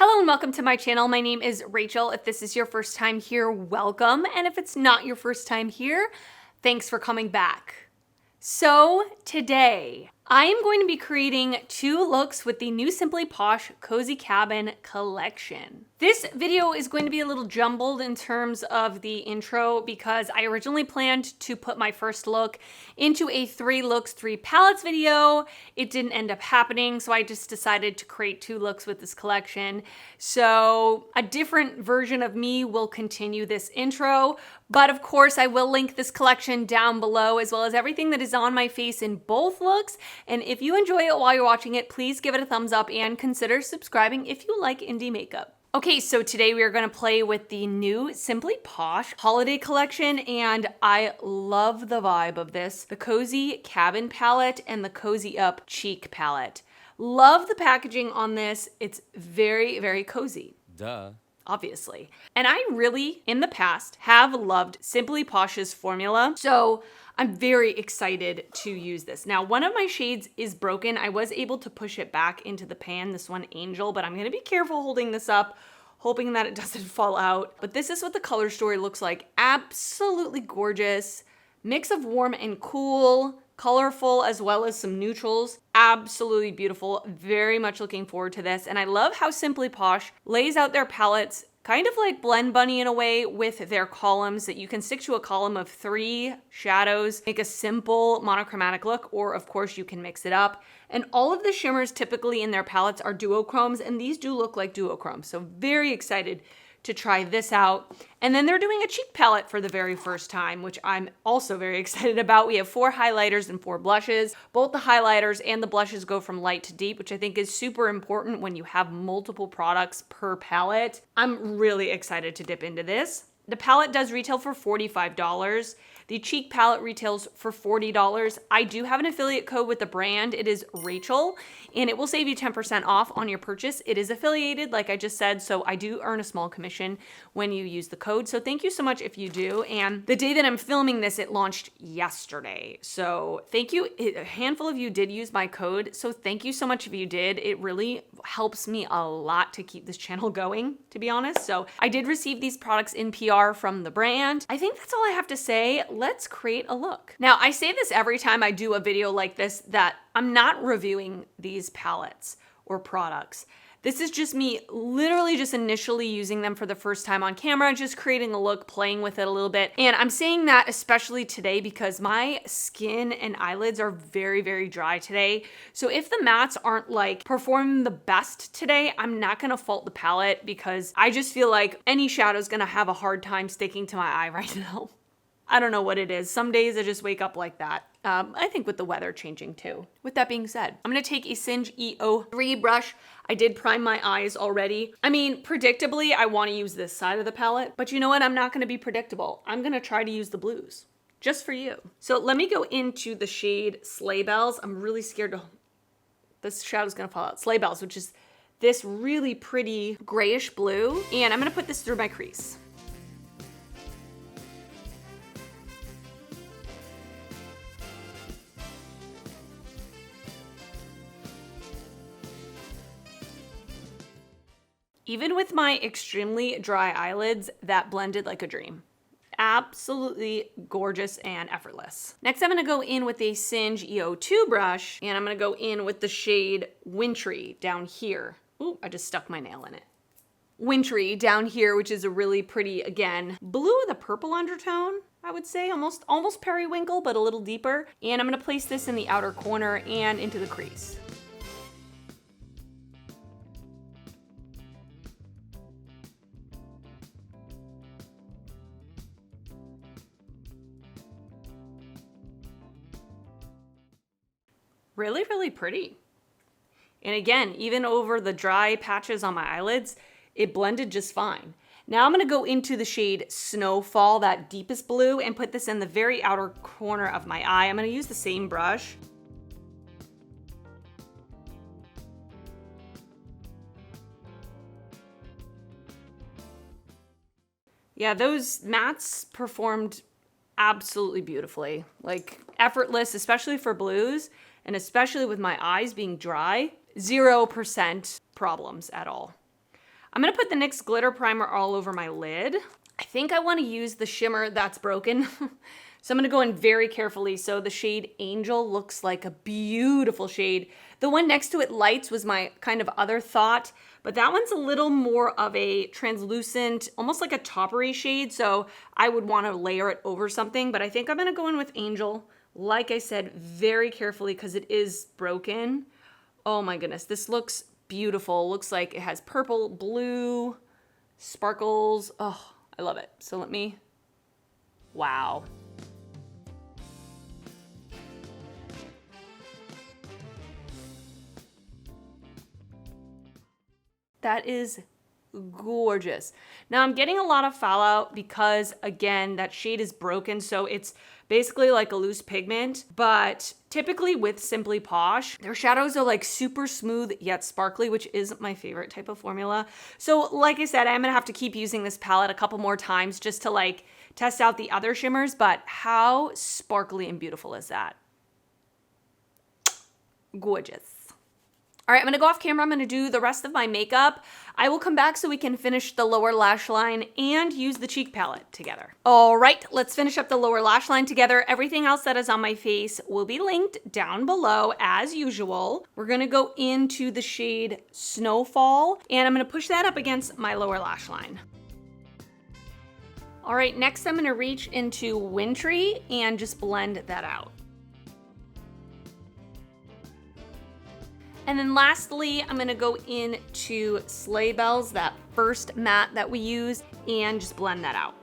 Hello and welcome to my channel. My name is Rachel. If this is your first time here, welcome. And if it's not your first time here, thanks for coming back. So today, I am going to be creating 2 looks with the new Simply Posh Cozy Cabin collection. This video is going to be a little jumbled in terms of the intro because I originally planned to put my first look into a 3 looks, 3 palettes video. It didn't end up happening, so I just decided to create 2 looks with this collection. So a different version of me will continue this intro, but of course I will link this collection down below as well as everything that is on my face in both looks. And if you enjoy it while you're watching it, please give it a thumbs up and consider subscribing if you like indie makeup. Okay, so today we are gonna play with the new Simply Posh holiday collection, and I love the vibe of this. The Cozy Cabin palette and the Cozy Up Cheek palette. Love the packaging on this. It's very, very cozy. Duh. Obviously. And I really, in the past, have loved Simply Posh's formula. So I'm very excited to use this. Now, one of my shades is broken. I was able to push it back into the pan, this one Angel, but I'm gonna be careful holding this up, hoping that it doesn't fall out. But this is what the color story looks like. Absolutely gorgeous. Mix of warm and cool, colorful, as well as some neutrals. Absolutely beautiful. Very much looking forward to this. And I love how Simply Posh lays out their palettes kind of like Blend Bunny in a way with their columns that you can stick to a column of 3 shadows, make a simple monochromatic look, or of course you can mix it up. And all of the shimmers typically in their palettes are duochromes, and these do look like duochromes. So very excited to try this out. And then they're doing a cheek palette for the very first time, which I'm also very excited about. We have 4 highlighters and 4 blushes. Both the highlighters and the blushes go from light to deep, which I think is super important when you have multiple products per palette. I'm really excited to dip into this. The palette does retail for $45. The cheek palette retails for $40. I do have an affiliate code with the brand. It is Rachel, and it will save you 10% off on your purchase. It is affiliated, like I just said, so I do earn a small commission when you use the code. So thank you so much if you do. And the day that I'm filming this, it launched yesterday. So thank you. A handful of you did use my code. So thank you so much if you did. It really helps me a lot to keep this channel going, to be honest. So I did receive these products in PR from the brand. I think that's all I have to say. Let's create a look. Now, I say this every time I do a video like this, that I'm not reviewing these palettes or products. This is just me literally just initially using them for the first time on camera, just creating a look, playing with it a little bit. And I'm saying that especially today because my skin and eyelids are very, very dry today. So if the mattes aren't like performing the best today, I'm not gonna fault the palette because I just feel like any shadow is gonna have a hard time sticking to my eye right now. I don't know what it is. Some days I just wake up like that. I think with the weather changing too. With that being said, I'm gonna take a Singe EO3 brush. I did prime my eyes already. I mean, predictably, I wanna use this side of the palette, but you know what? I'm not gonna be predictable. I'm gonna try to use the blues, just for you. So let me go into the shade Sleigh Bells. I'm really scared this shadow's gonna fall out. Sleigh Bells, which is this really pretty grayish blue. And I'm gonna put this through my crease. Even with my extremely dry eyelids, that blended like a dream. Absolutely gorgeous and effortless. Next, I'm gonna go in with a Singe EO2 brush, and I'm gonna go in with the shade Wintry down here. Ooh, I just stuck my nail in it. Wintry down here, which is a really pretty, again, blue with a purple undertone, I would say, almost periwinkle, but a little deeper. And I'm gonna place this in the outer corner and into the crease. Really, really pretty. And again, even over the dry patches on my eyelids, it blended just fine. Now I'm gonna go into the shade Snowfall, that deepest blue, and put this in the very outer corner of my eye. I'm gonna use the same brush. Yeah, those mattes performed absolutely beautifully, like effortless, especially for blues. And especially with my eyes being dry, 0% problems at all. I'm gonna put the NYX glitter primer all over my lid. I think I wanna use the shimmer That's Broken. So I'm gonna go in very carefully. So the shade Angel looks like a beautiful shade. The one next to it, Lights, was my kind of other thought, but that one's a little more of a translucent, almost like a toppery shade. So I would wanna layer it over something, but I think I'm gonna go in with Angel. Like I said, very carefully because it is broken. Oh my goodness, this looks beautiful. Looks like it has purple, blue, sparkles. Oh, I love it. So let me, wow. That is gorgeous. Now I'm getting a lot of fallout because, again, that shade is broken, so it's basically like a loose pigment, but typically with Simply Posh, their shadows are like super smooth yet sparkly, which is my favorite type of formula. So like I said, I'm gonna have to keep using this palette a couple more times just to like test out the other shimmers, but how sparkly and beautiful is that? Gorgeous. All right, I'm gonna go off camera. I'm gonna do the rest of my makeup. I will come back so we can finish the lower lash line and use the cheek palette together. All right, let's finish up the lower lash line together. Everything else that is on my face will be linked down below as usual. We're gonna go into the shade Snowfall, and I'm gonna push that up against my lower lash line. All right, next I'm gonna reach into Wintry and just blend that out. And then lastly, I'm gonna go into Sleigh Bells, that first matte that we used, and just blend that out.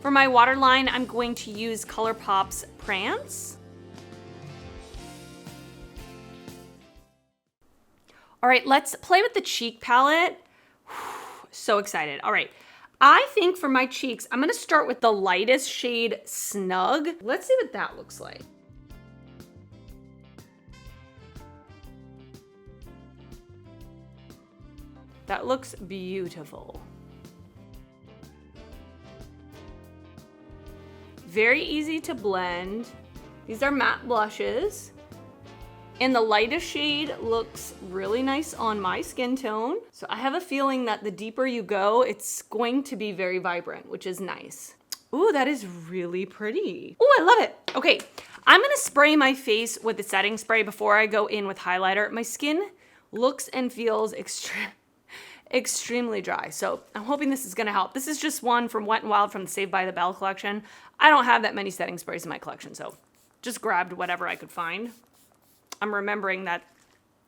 For my waterline, I'm going to use ColourPop's Prance. All right, let's play with the cheek palette. So excited. All right, I think for my cheeks, I'm gonna start with the lightest shade, Snug. Let's see what that looks like. That looks beautiful. Very easy to blend. These are matte blushes. And the lightest shade looks really nice on my skin tone. So I have a feeling that the deeper you go, it's going to be very vibrant, which is nice. Ooh, that is really pretty. Ooh, I love it. Okay, I'm gonna spray my face with the setting spray before I go in with highlighter. My skin looks and feels extremely dry, so I'm hoping this is gonna help. This is just one from Wet n Wild from the Saved by the Bell collection. I don't have that many setting sprays in my collection, so just grabbed whatever I could find. I'm remembering that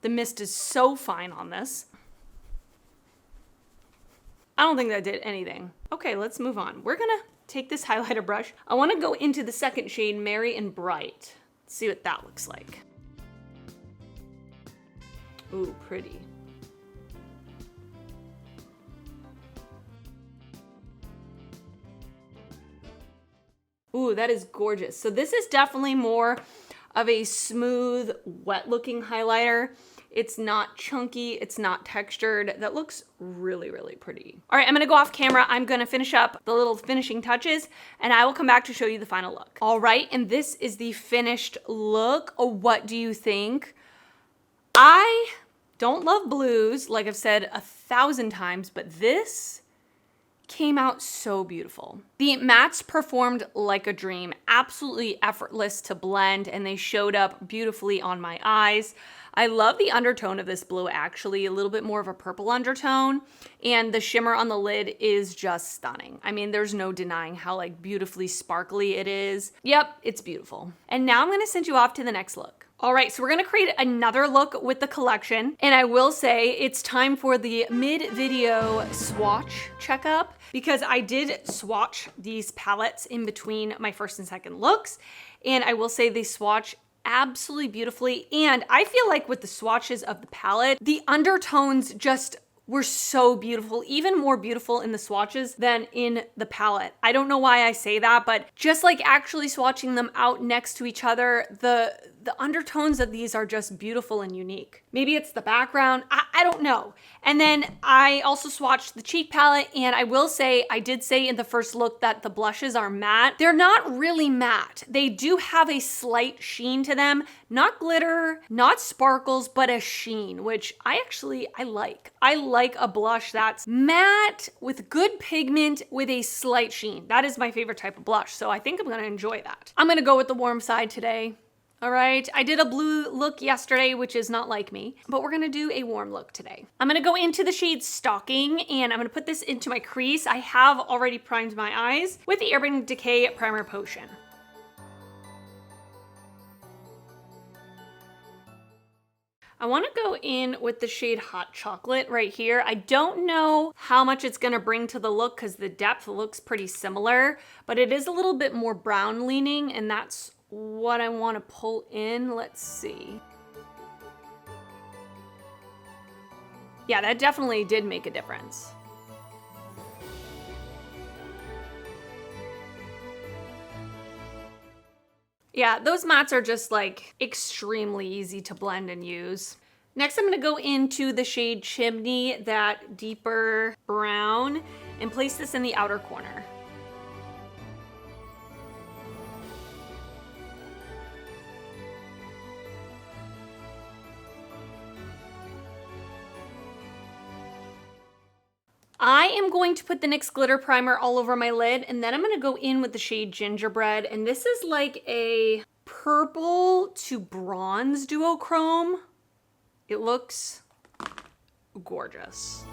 the mist is so fine on this. I don't think that did anything. Okay, let's move on. We're gonna take this highlighter brush. I wanna go into the second shade, Merry and Bright. Let's see what that looks like. Ooh, pretty. Ooh, that is gorgeous. So this is definitely more of a smooth, wet looking highlighter. It's not chunky, it's not textured. That looks really, really pretty. All right, I'm gonna go off camera. I'm gonna finish up the little finishing touches and I will come back to show you the final look. All right, and this is the finished look. Oh, what do you think? I don't love blues, like I've said 1,000 times, but this came out so beautiful. The mattes performed like a dream, absolutely effortless to blend, and they showed up beautifully on my eyes. I love the undertone of this blue, actually, a little bit more of a purple undertone, and the shimmer on the lid is just stunning. I mean, there's no denying how like beautifully sparkly it is. Yep, it's beautiful. And now I'm gonna send you off to the next look. All right, so we're gonna create another look with the collection, and I will say it's time for the mid-video swatch checkup because I did swatch these palettes in between my first and second looks, and I will say they swatch absolutely beautifully, and I feel like with the swatches of the palette, the undertones just were so beautiful, even more beautiful in the swatches than in the palette. I don't know why I say that, but just like actually swatching them out next to each other, the undertones of these are just beautiful and unique. Maybe it's the background. I I don't know. And then I also swatched the cheek palette, and I will say, I did say in the first look that the blushes are matte. They're not really matte. They do have a slight sheen to them, not glitter, not sparkles, but a sheen, which I like. I like a blush that's matte with good pigment with a slight sheen. That is my favorite type of blush, so I think I'm gonna enjoy that. I'm gonna go with the warm side today. All right, I did a blue look yesterday, which is not like me, but we're gonna do a warm look today. I'm gonna go into the shade Stalking, and I'm gonna put this into my crease. I have already primed my eyes with the Urban Decay Primer Potion. I wanna go in with the shade Hot Chocolate right here. I don't know how much it's gonna bring to the look because the depth looks pretty similar, but it is a little bit more brown leaning, and that's what I want to pull in. Let's see. Yeah, that definitely did make a difference. Yeah, those mattes are just like extremely easy to blend and use. Next, I'm gonna go into the shade Chimney, that deeper brown, and place this in the outer corner. I am going to put the NYX glitter primer all over my lid, and then I'm gonna go in with the shade Gingerbread, and this is like a purple to bronze duochrome. It looks gorgeous.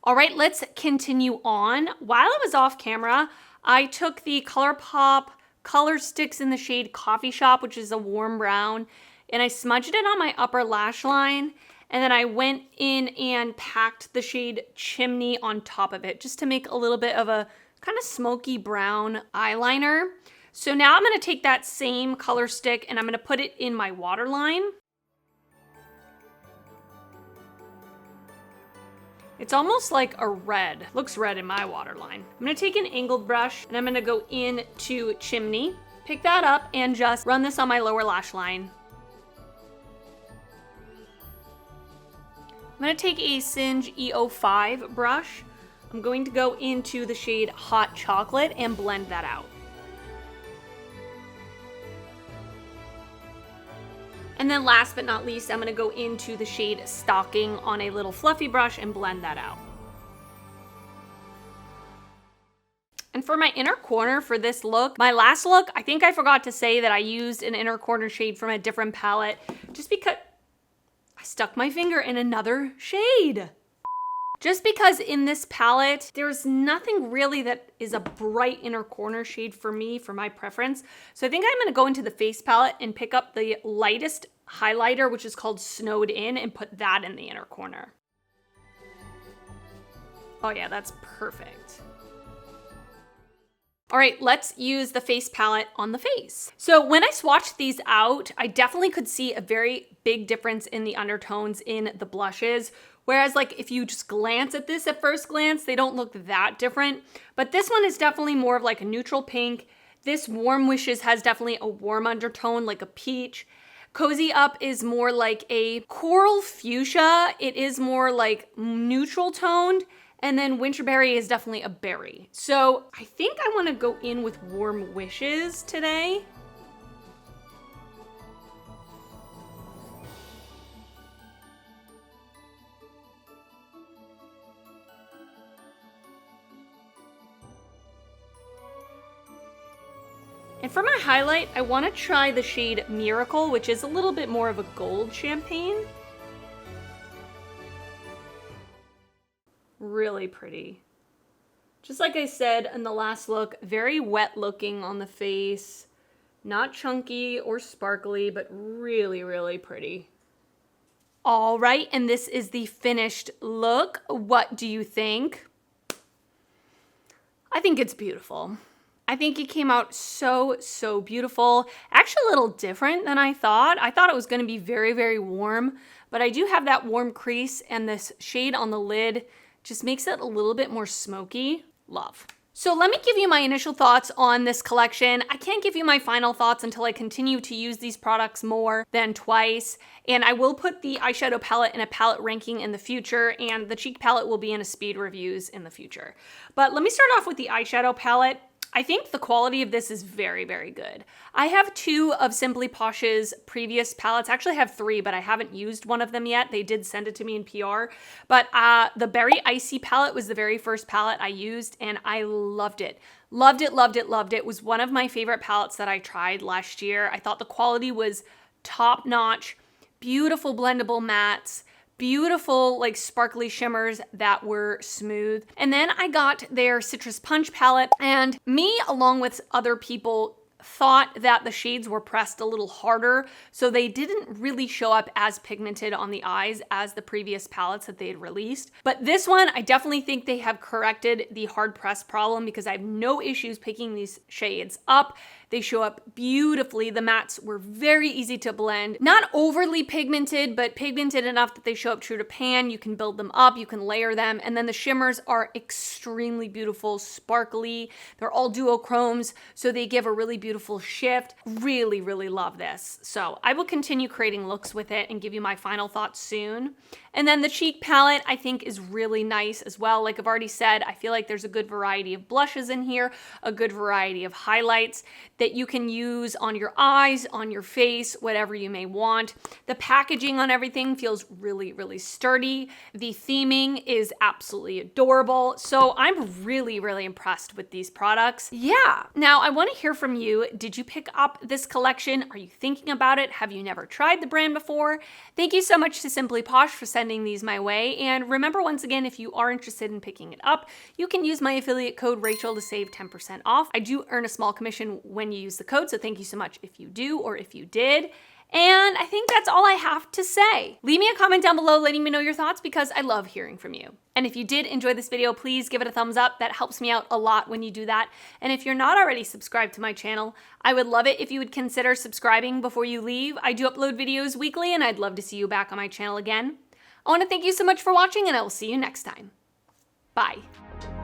All right, let's continue on. While I was off camera, I took the ColourPop Color Stix in the shade Coffee Shop, which is a warm brown, and I smudged it on my upper lash line, and then I went in and packed the shade Chimney on top of it, just to make a little bit of a kind of smoky brown eyeliner. So now I'm gonna take that same color stick and I'm gonna put it in my waterline. It's almost like a red. Looks red in my waterline. I'm gonna take an angled brush and I'm gonna go into Chimney, pick that up, and just run this on my lower lash line. I'm gonna take a Singe E05 brush. I'm going to go into the shade Hot Chocolate and blend that out. And then last but not least, I'm gonna go into the shade Stalking on a little fluffy brush and blend that out. And for my inner corner for this look, my last look, I think I forgot to say that I used an inner corner shade from a different palette just because I stuck my finger in another shade. Just because in this palette, there's nothing really that is a bright inner corner shade for me, for my preference. So I think I'm gonna go into the face palette and pick up the lightest highlighter, which is called Snowed In, and put that in the inner corner. Oh yeah, that's perfect. All right, let's use the face palette on the face. So when I swatched these out, I definitely could see a very big difference in the undertones in the blushes. Whereas like if you just glance at this at first glance, they don't look that different. But this one is definitely more of like a neutral pink. This Warm Wishes has definitely a warm undertone, like a peach. Cozy Up is more like a coral fuchsia. It is more like neutral toned. And then Winterberry is definitely a berry. So I think I want to go in with Warm Wishes today. And for my highlight, I want to try the shade Miracle, which is a little bit more of a gold champagne. Really pretty. Just like I said in the last look, very wet looking on the face. Not chunky or sparkly, but really, really pretty. All right, and this is the finished look. What do you think? I think it's beautiful. I think it came out so, so beautiful. Actually a little different than I thought. I thought it was gonna be very, very warm, but I do have that warm crease, and this shade on the lid just makes it a little bit more smoky. Love. So let me give you my initial thoughts on this collection. I can't give you my final thoughts until I continue to use these products more than twice. And I will put the eyeshadow palette in a palette ranking in the future, and the cheek palette will be in a speed reviews in the future. But let me start off with the eyeshadow palette. I think the quality of this is very, very good. I have 2 of Simply Posh's previous palettes. I actually have 3, but I haven't used one of them yet. They did send it to me in PR. But the Berry Icy palette was the very first palette I used, and I loved it. Loved it, loved it, loved it. It was one of my favorite palettes that I tried last year. I thought the quality was top-notch, beautiful blendable mattes, beautiful like sparkly shimmers that were smooth. And then I got their Citrus Punch palette, and me along with other people thought that the shades were pressed a little harder, so they didn't really show up as pigmented on the eyes as the previous palettes that they had released. But this one, I definitely think they have corrected the hard press problem, because I have no issues picking these shades up. They show up beautifully. The mattes were very easy to blend. Not overly pigmented, but pigmented enough that they show up true to pan. You can build them up, you can layer them, and then the shimmers are extremely beautiful, sparkly. They're all duochromes, so they give a really beautiful shift. Really, really love this. So I will continue creating looks with it and give you my final thoughts soon. And then the cheek palette I think is really nice as well. Like I've already said, I feel like there's a good variety of blushes in here, a good variety of highlights that you can use on your eyes, on your face, whatever you may want. The packaging on everything feels really, really sturdy. The theming is absolutely adorable. So I'm really, really impressed with these products. Yeah. Now I want to hear from you. Did you pick up this collection? Are you thinking about it? Have you never tried the brand before? Thank you so much to Simply Posh for sending these my way. And remember, once again, if you are interested in picking it up, you can use my affiliate code Rachel to save 10% off. I do earn a small commission when you use the code, so thank you so much if you do or if you did. And I think that's all I have to say. Leave me a comment down below letting me know your thoughts, because I love hearing from you. And if you did enjoy this video, please give it a thumbs up. That helps me out a lot when you do that. And if you're not already subscribed to my channel, I would love it if you would consider subscribing before you leave. I do upload videos weekly, and I'd love to see you back on my channel again. I want to thank you so much for watching, and I will see you next time. Bye.